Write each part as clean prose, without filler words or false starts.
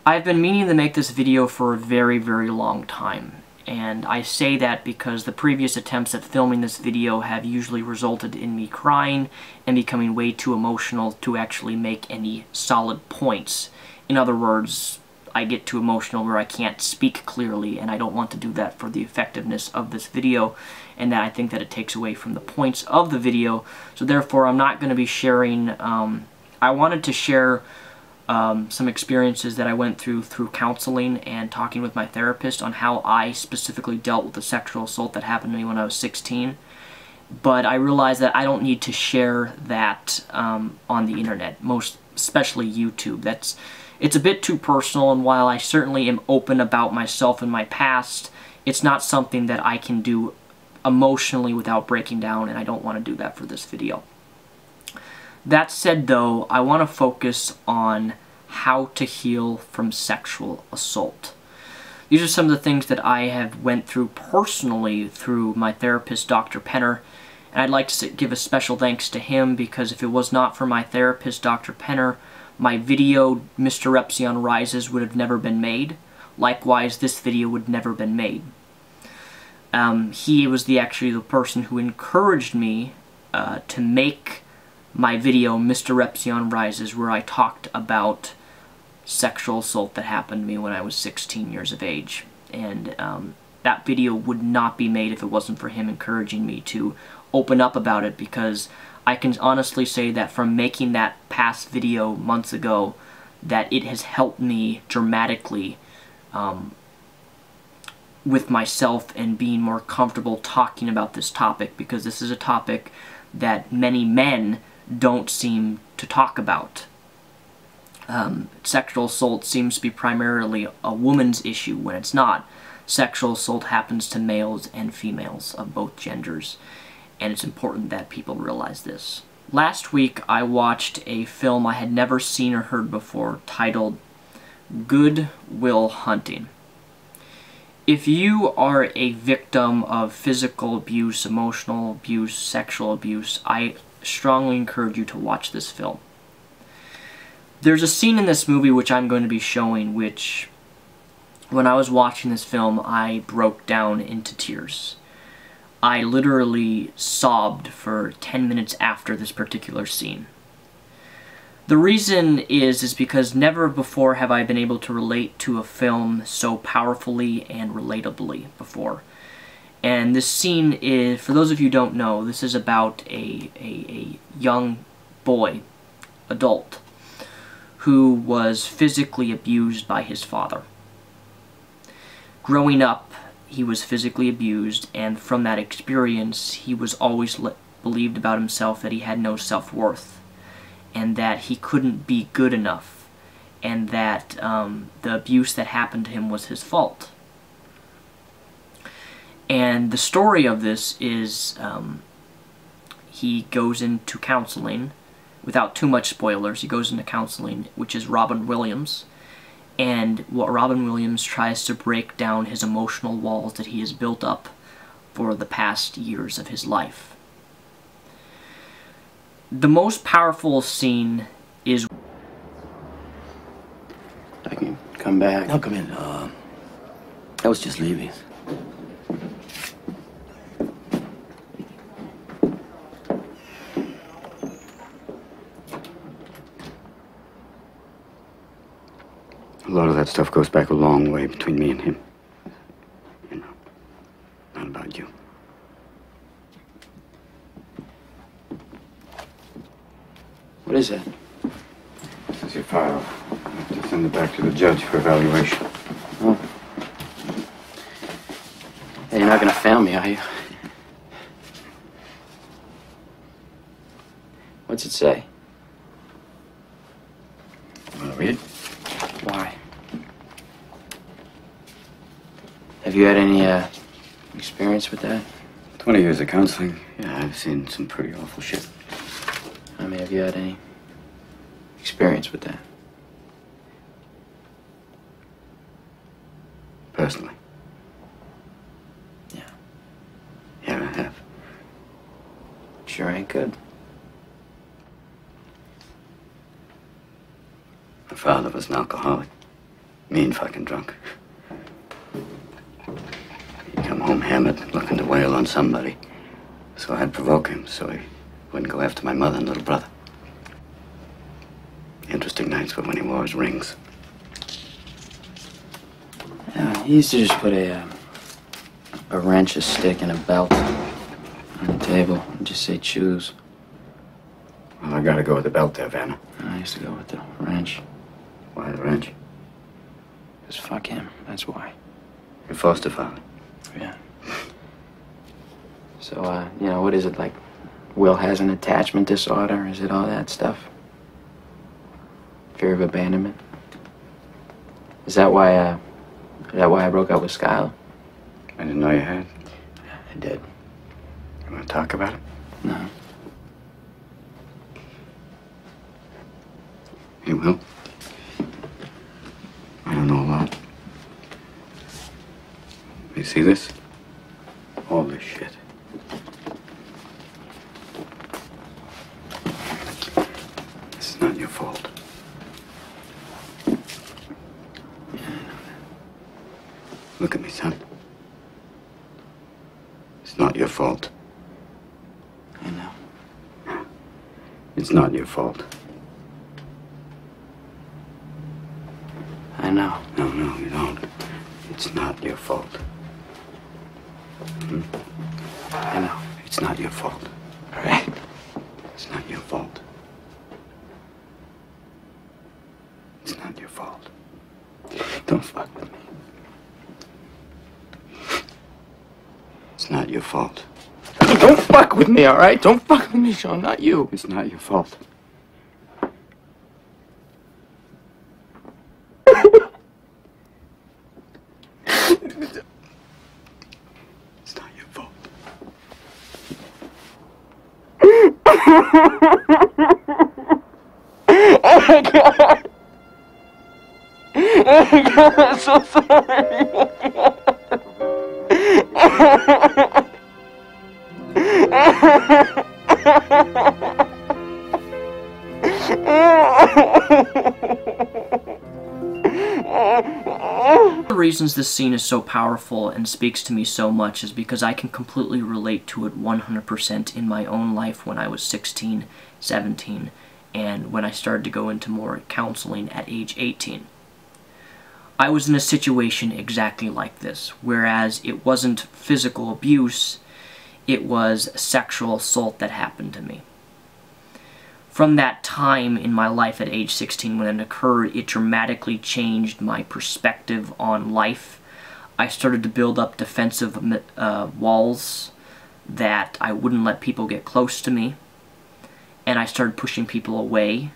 I've been meaning to make this video for a very, very long time, and I say that because the previous attempts at filming this video have usually resulted in me crying and becoming way too emotional to actually make any solid points. In other words, I get too emotional where I can't speak clearly, and I don't want to do that for the effectiveness of this video, and that I think that it takes away from the points of the video. So therefore, I'm not going to be sharing, I wanted to share some experiences that I went through counseling and talking with my therapist on how I specifically dealt with the sexual assault that happened to me when I was 16. But I realized that I don't need to share that on the internet, most especially YouTube. It's a bit too personal, and while I certainly am open about myself and my past, it's not something that I can do emotionally without breaking down, and I don't want to do that for this video. That said, though, I want to focus on how to heal from sexual assault. These are some of the things that I have went through personally through my therapist, Dr. Penner, and I'd like to give a special thanks to him, because if it was not for my therapist, Dr. Penner, my video, Mr. Epsilon Rises, would have never been made. Likewise, this video would never been made. He was actually the person who encouraged me to make my video, Mr. Epsilon Rises, where I talked about sexual assault that happened to me when I was 16 years of age. And that video would not be made if it wasn't for him encouraging me to open up about it, because I can honestly say that from making that past video months ago, that it has helped me dramatically with myself and being more comfortable talking about this topic, because this is a topic that many men don't seem to talk about. Sexual assault seems to be primarily a woman's issue when it's not. Sexual assault happens to males and females of both genders, and it's important that people realize this. Last week I watched a film I had never seen or heard before titled Good Will Hunting. If you are a victim of physical abuse, emotional abuse, sexual abuse, I strongly encourage you to watch this film. There's a scene in this movie which I'm going to be showing, which, when I was watching this film, I broke down into tears. I literally sobbed for 10 minutes after this particular scene. The reason is because never before have I been able to relate to a film so powerfully and relatably before. And this scene is, for those of you who don't know, this is about a young boy, adult, who was physically abused by his father. Growing up, he was physically abused, and from that experience, he was always believed about himself that he had no self-worth, and that he couldn't be good enough, and that the abuse that happened to him was his fault. And the story of this is he goes into counseling. Without too much spoilers, he goes into counseling, which is Robin Williams. And what Robin Williams tries to break down his emotional walls that he has built up for the past years of his life. The most powerful scene is... I can come back. No, come in. I was just leaving. A lot of that stuff goes back a long way between me and him. You know, not about you. What is that? This is your file. I have to send it back to the judge for evaluation. Oh. Hey, you're not gonna fail me, are you? What's it say? Want to read? Why? Have you had any, experience with that? 20 years of counseling. Yeah, I've seen some pretty awful shit. I mean, have you had any experience with that? Personally. Yeah. Yeah, I have. Sure ain't good. My father was an alcoholic. Mean fucking drunk. He'd come home hammered, looking to wail on somebody. So I'd provoke him so he wouldn't go after my mother and little brother. Interesting nights were when he wore his rings. He used to just put a wrench, a stick, and a belt on the table and just say choose. Well, I gotta go with the belt there, Vanna. I used to go with the wrench. Why the wrench? Because fuck him, that's why. Your foster father. Yeah. So, you know, what is it, like, Will has an attachment disorder? Is it all that stuff? Fear of abandonment? Is that why I broke up with Skylar? I didn't know you had. I did. You want to talk about it? No. You will? I don't know a lot. You see this? All this shit. This is not your fault. Look at me, son. It's not your fault. I know. It's not your fault. I know. No, you don't. It's not your fault. I know. It's not your fault. All right. It's not your fault. It's not your fault. Don't fuck with me. It's not your fault. Don't fuck with me, all right? Don't fuck with me, Sean, not you. It's not your fault. It's not your fault. Oh my God. Oh my God, I'm so sorry. One of the reasons this scene is so powerful and speaks to me so much is because I can completely relate to it 100% in my own life when I was 16, 17, and when I started to go into more counseling at age 18. I was in a situation exactly like this, whereas it wasn't physical abuse, it was sexual assault that happened to me. From that time in my life at age 16 when it occurred, it dramatically changed my perspective on life. I started to build up defensive walls that I wouldn't let people get close to me, and I started pushing people away.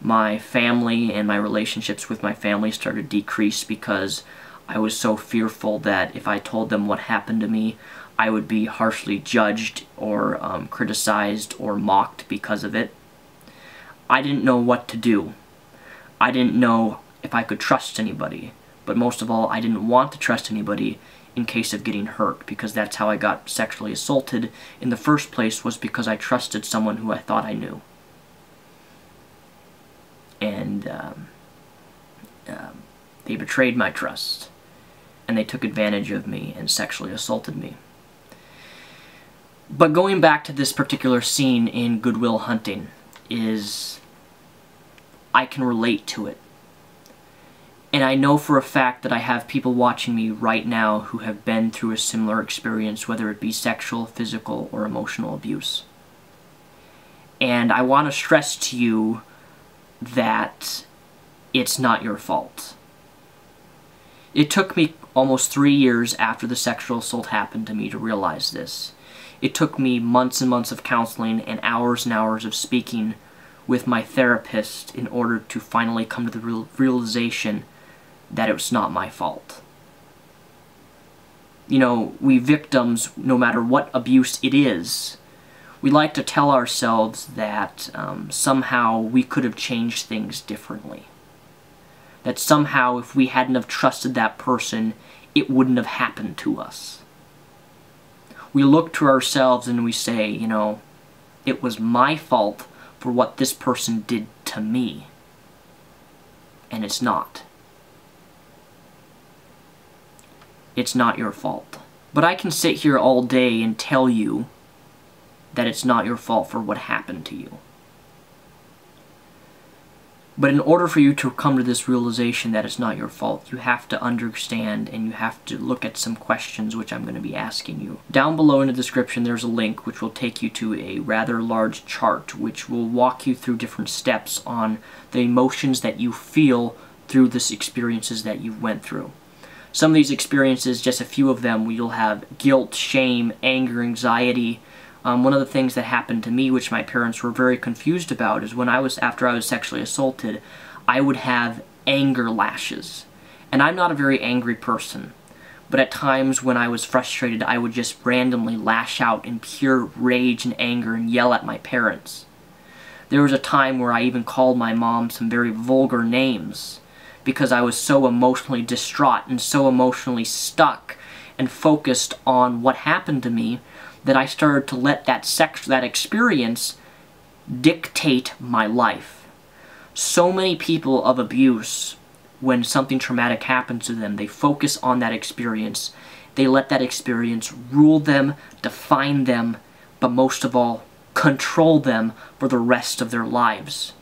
My family and my relationships with my family started to decrease because I was so fearful that if I told them what happened to me, I would be harshly judged or criticized or mocked because of it. I didn't know what to do. I didn't know if I could trust anybody, but most of all, I didn't want to trust anybody in case of getting hurt, because that's how I got sexually assaulted in the first place, was because I trusted someone who I thought I knew. And they betrayed my trust, and they took advantage of me and sexually assaulted me. But going back to this particular scene in Good Will Hunting, I can relate to it. And I know for a fact that I have people watching me right now who have been through a similar experience, whether it be sexual, physical, or emotional abuse. And I want to stress to you that it's not your fault. It took me almost 3 years after the sexual assault happened to me to realize this. It took me months and months of counseling and hours of speaking with my therapist in order to finally come to the realization that it was not my fault. You know, we victims, no matter what abuse it is, we like to tell ourselves that somehow we could have changed things differently. That somehow if we hadn't have trusted that person, it wouldn't have happened to us. We look to ourselves and we say, you know, it was my fault for what this person did to me. And it's not. it's not your fault. But I can sit here all day and tell you that it's not your fault for what happened to you. But in order for you to come to this realization that it's not your fault, you have to understand and you have to look at some questions which I'm going to be asking you. Down below in the description there's a link which will take you to a rather large chart which will walk you through different steps on the emotions that you feel through the experiences that you went through. Some of these experiences, just a few of them, you'll have guilt, shame, anger, anxiety. One of the things that happened to me, which my parents were very confused about, is when after I was sexually assaulted, I would have anger lashes. And I'm not a very angry person, but at times when I was frustrated, I would just randomly lash out in pure rage and anger and yell at my parents. There was a time where I even called my mom some very vulgar names because I was so emotionally distraught and so emotionally stuck and focused on what happened to me that I started to let that experience dictate my life. So many people of abuse, when something traumatic happens to them, they focus on that experience. They let that experience rule them, define them, but most of all, control them for the rest of their lives.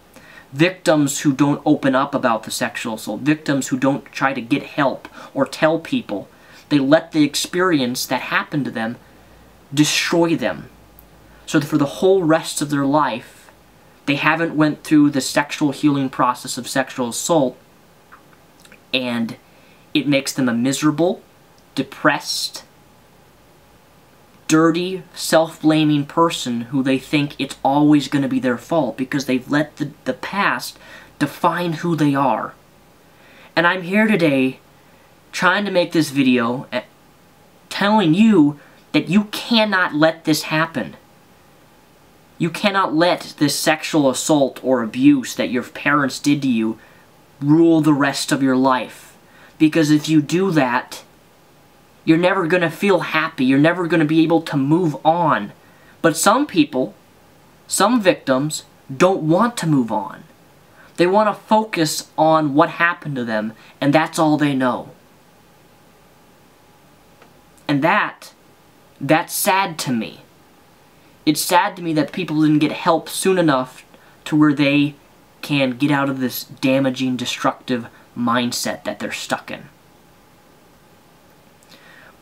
Victims who don't open up about the sexual assault, victims who don't try to get help or tell people, they let the experience that happened to them destroy them. So that for the whole rest of their life, they haven't went through the sexual healing process of sexual assault, and it makes them a miserable, depressed, dirty, self-blaming person who they think it's always going to be their fault because they've let the past define who they are. And I'm here today trying to make this video telling you that you cannot let this happen. You cannot let this sexual assault or abuse that your parents did to you rule the rest of your life. Because if you do that, you're never going to feel happy. You're never going to be able to move on. But some people, some victims, don't want to move on. They want to focus on what happened to them, and that's all they know. And that's sad to me. It's sad to me that people didn't get help soon enough to where they can get out of this damaging, destructive mindset that they're stuck in.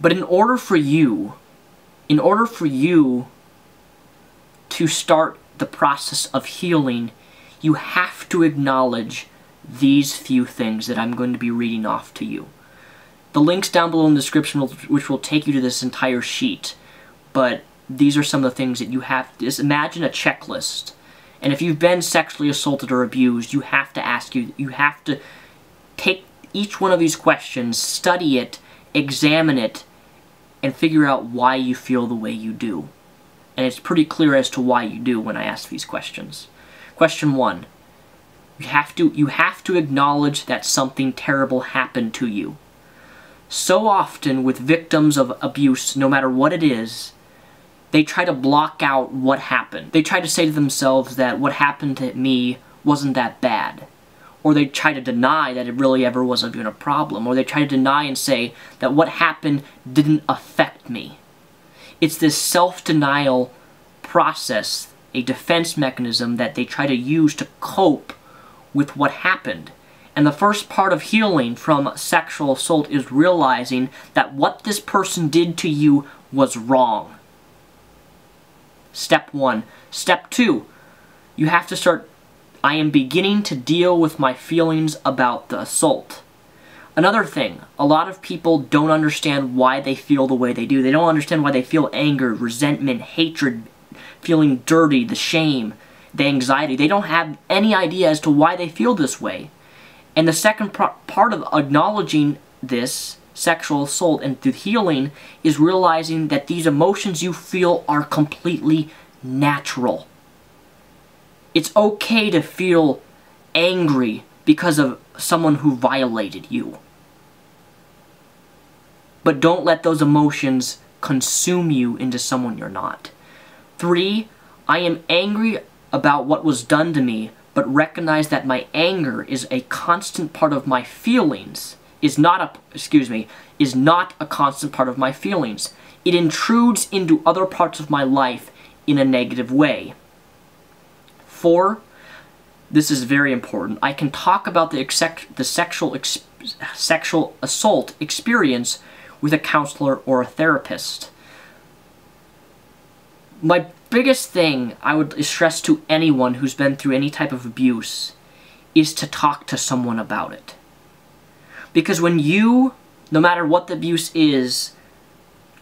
But in order for you to start the process of healing, you have to acknowledge these few things that I'm going to be reading off to you. The link's down below in the description, which will take you to this entire sheet. But these are some of the things that you have to... Just imagine a checklist. And if you've been sexually assaulted or abused, you have to take each one of these questions, study it, examine it, and figure out why you feel the way you do. And it's pretty clear as to why you do when I ask these questions. Question 1. You have to acknowledge that something terrible happened to you. So often with victims of abuse, no matter what it is, they try to block out what happened. They try to say to themselves that what happened to me wasn't that bad. Or they try to deny that it really ever was even a problem. Or they try to deny and say that what happened didn't affect me. It's this self-denial process, a defense mechanism that they try to use to cope with what happened. And the first part of healing from sexual assault is realizing that what this person did to you was wrong. Step 1. Step 2. You have to start, I am beginning to deal with my feelings about the assault. Another thing, a lot of people don't understand why they feel the way they do. They don't understand why they feel anger, resentment, hatred, feeling dirty, the shame, the anxiety. They don't have any idea as to why they feel this way. And the second part of acknowledging this sexual assault and through healing is realizing that these emotions you feel are completely natural. It's okay to feel angry because of someone who violated you. But don't let those emotions consume you into someone you're not. 3, I am angry about what was done to me, but recognize that my anger is a constant part of my feelings. is not a constant part of my feelings. It intrudes into other parts of my life in a negative way. 4, this is very important. I can talk about the sexual assault experience with a counselor or a therapist. My biggest thing I would stress to anyone who's been through any type of abuse is to talk to someone about it. Because when you, no matter what the abuse is,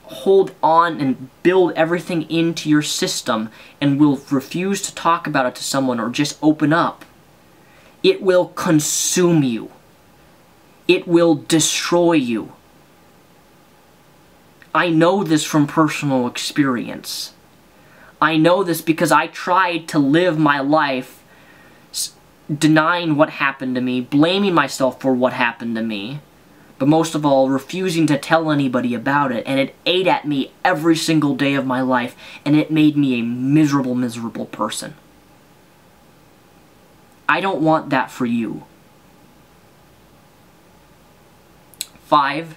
hold on and build everything into your system and will refuse to talk about it to someone or just open up, it will consume you. It will destroy you. I know this from personal experience. I know this because I tried to live my life denying what happened to me, blaming myself for what happened to me, but most of all, refusing to tell anybody about it, and it ate at me every single day of my life, and it made me a miserable, miserable person. I don't want that for you. 5,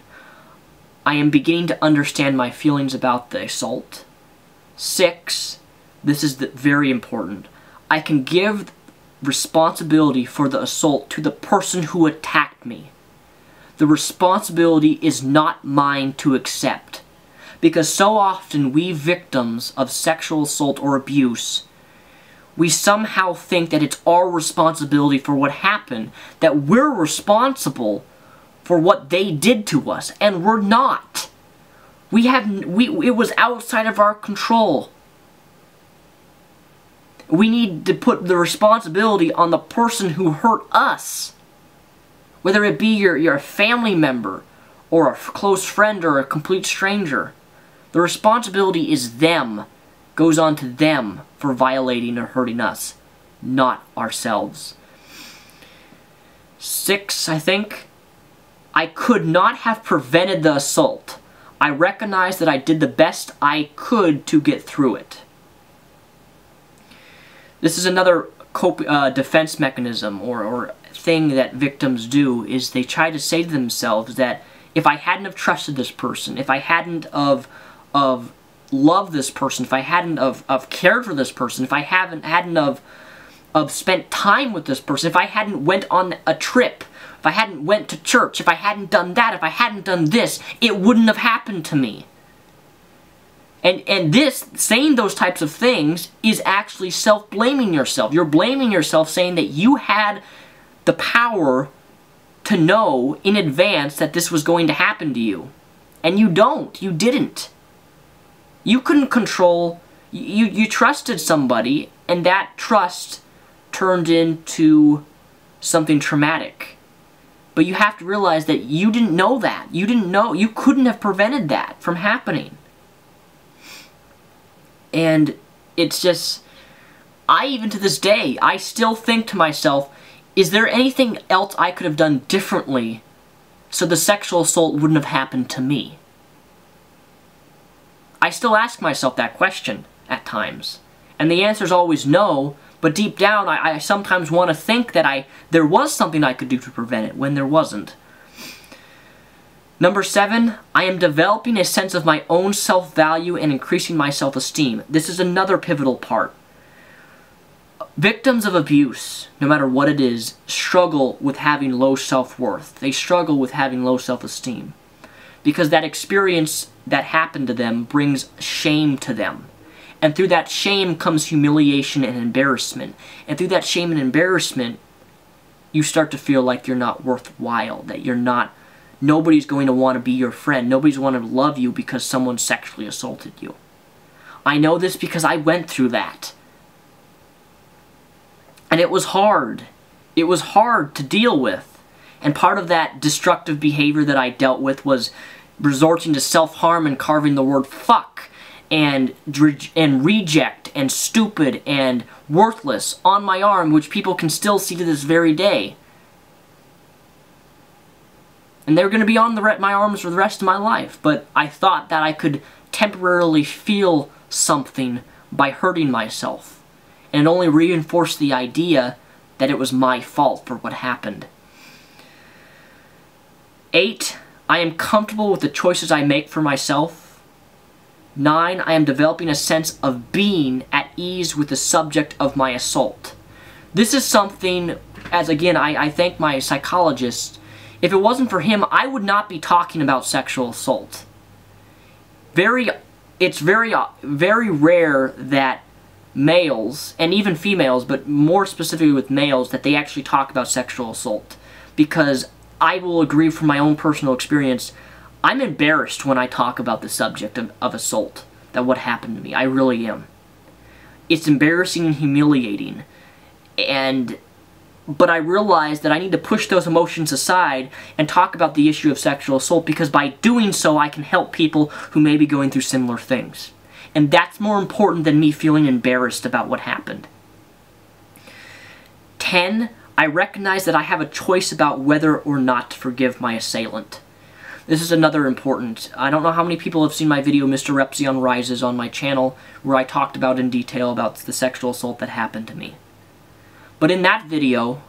I am beginning to understand my feelings about the assault. 6, this is very important. I can give responsibility for the assault to the person who attacked me. The responsibility is not mine to accept. Because so often we victims of sexual assault or abuse, we somehow think that it's our responsibility for what happened, that we're responsible for what they did to us, and we're not. It was outside of our control. We need to put the responsibility on the person who hurt us. Whether it be your family member, or a close friend, or a complete stranger. The responsibility is them, goes on to them for violating or hurting us, not ourselves. 6, I think, I could not have prevented the assault. I recognize that I did the best I could to get through it. This is another defense mechanism or thing that victims do, is they try to say to themselves that if I hadn't have trusted this person, if I hadn't of loved this person, if I hadn't of cared for this person, if I hadn't of spent time with this person, if I hadn't went on a trip, if I hadn't went to church, if I hadn't done that, if I hadn't done this, it wouldn't have happened to me. And this, saying those types of things, is actually self-blaming yourself. You're blaming yourself, saying that you had the power to know in advance that this was going to happen to you. And you don't. You didn't. You couldn't control. You trusted somebody, and that trust turned into something traumatic. But you have to realize that you didn't know that. You didn't know. You couldn't have prevented that from happening. And it's just, even to this day, I still think to myself, is there anything else I could have done differently so the sexual assault wouldn't have happened to me? I still ask myself that question at times. And the answer is always no, but deep down I sometimes want to think that there was something I could do to prevent it when there wasn't. Number 7, I am developing a sense of my own self-value and increasing my self-esteem. This is another pivotal part. Victims of abuse, no matter what it is, struggle with having low self-worth. They struggle with having low self-esteem. Because that experience that happened to them brings shame to them. And through that shame comes humiliation and embarrassment. And through that shame and embarrassment, you start to feel like you're not worthwhile, that you're not, nobody's going to want to be your friend, nobody's going to love you because someone sexually assaulted you. I know this because I went through that. And it was hard. It was hard to deal with. And part of that destructive behavior that I dealt with was resorting to self-harm and carving the word fuck and reject and stupid and worthless on my arm, which people can still see to this very day. And they're going to be on my arms for the rest of my life. But I thought that I could temporarily feel something by hurting myself. And it only reinforced the idea that it was my fault for what happened. 8, I am comfortable with the choices I make for myself. 9, I am developing a sense of being at ease with the subject of my assault. This is something, as again, I thank my psychologist. If it wasn't for him, I would not be talking about sexual assault. It's very rare that males, and even females, but more specifically with males, that they actually talk about sexual assault. Because I will agree from my own personal experience, I'm embarrassed when I talk about the subject of assault, that what happened to me. I really am. It's embarrassing and humiliating. But I realize that I need to push those emotions aside and talk about the issue of sexual assault, because by doing so I can help people who may be going through similar things. And that's more important than me feeling embarrassed about what happened. 10, I recognize that I have a choice about whether or not to forgive my assailant. This is another important. I don't know how many people have seen my video, Mr. Repzion Rises, on my channel, where I talked about in detail about the sexual assault that happened to me. But in that video,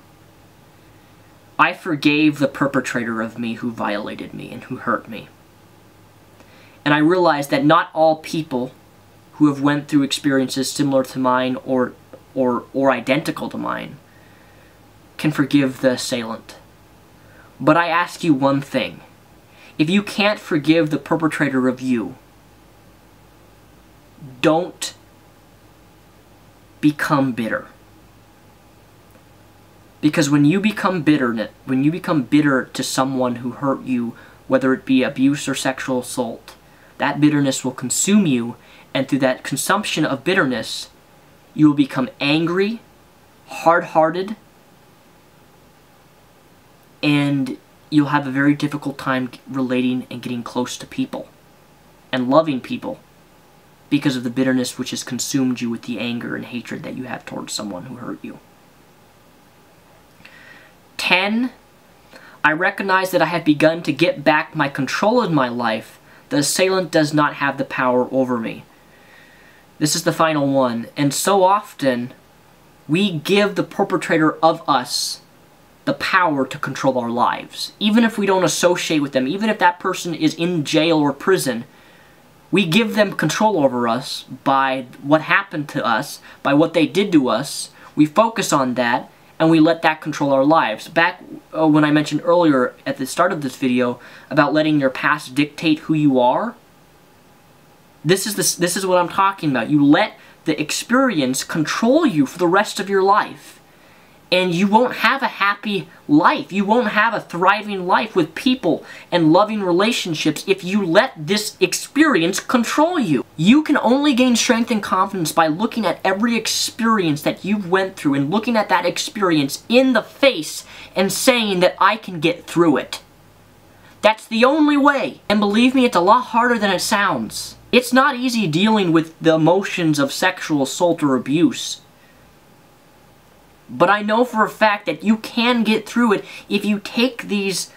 I forgave the perpetrator of me who violated me and who hurt me. And I realized that not all people who have went through experiences similar to mine or identical to mine can forgive the assailant. But I ask you one thing. If you can't forgive the perpetrator of you, don't become bitter. Because when you become bitter to someone who hurt you, whether it be abuse or sexual assault, that bitterness will consume you, and through that consumption of bitterness, you will become angry, hard-hearted, and you'll have a very difficult time relating and getting close to people and loving people because of the bitterness which has consumed you with the anger and hatred that you have towards someone who hurt you. 10, I recognize that I have begun to get back my control in my life. The assailant does not have the power over me. This is the final one. And so often, we give the perpetrator of us the power to control our lives. Even if we don't associate with them, even if that person is in jail or prison, we give them control over us by what happened to us, by what they did to us. We focus on that, and we let that control our lives. Back when I mentioned earlier at the start of this video about letting your past dictate who you are, this is what I'm talking about. You let the experience control you for the rest of your life. And you won't have a happy life. You won't have a thriving life with people and loving relationships if you let this experience control you. You can only gain strength and confidence by looking at every experience that you've went through and looking at that experience in the face and saying that I can get through it. That's the only way. And believe me, it's a lot harder than it sounds. It's not easy dealing with the emotions of sexual assault or abuse. But I know for a fact that you can get through it if you take these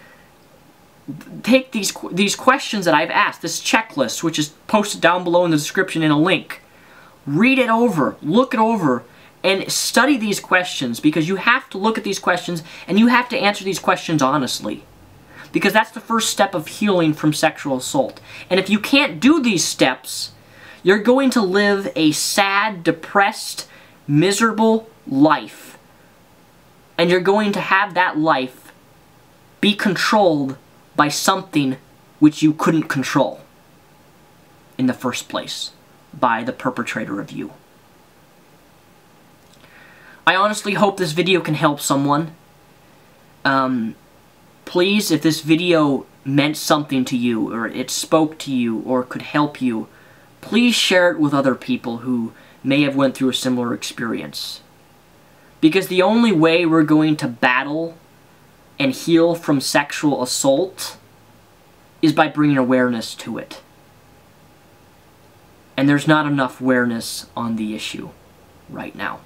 questions that I've asked, this checklist, which is posted down below in the description in a link. Read it over, look it over, and study these questions, because you have to look at these questions and you have to answer these questions honestly. Because that's the first step of healing from sexual assault. And if you can't do these steps, you're going to live a sad, depressed, miserable life. And you're going to have that life be controlled by something which you couldn't control in the first place, by the perpetrator of you. I honestly hope this video can help someone. Please, if this video meant something to you, or it spoke to you, or could help you, please share it with other people who may have went through a similar experience. Because the only way we're going to battle and heal from sexual assault is by bringing awareness to it. And there's not enough awareness on the issue right now.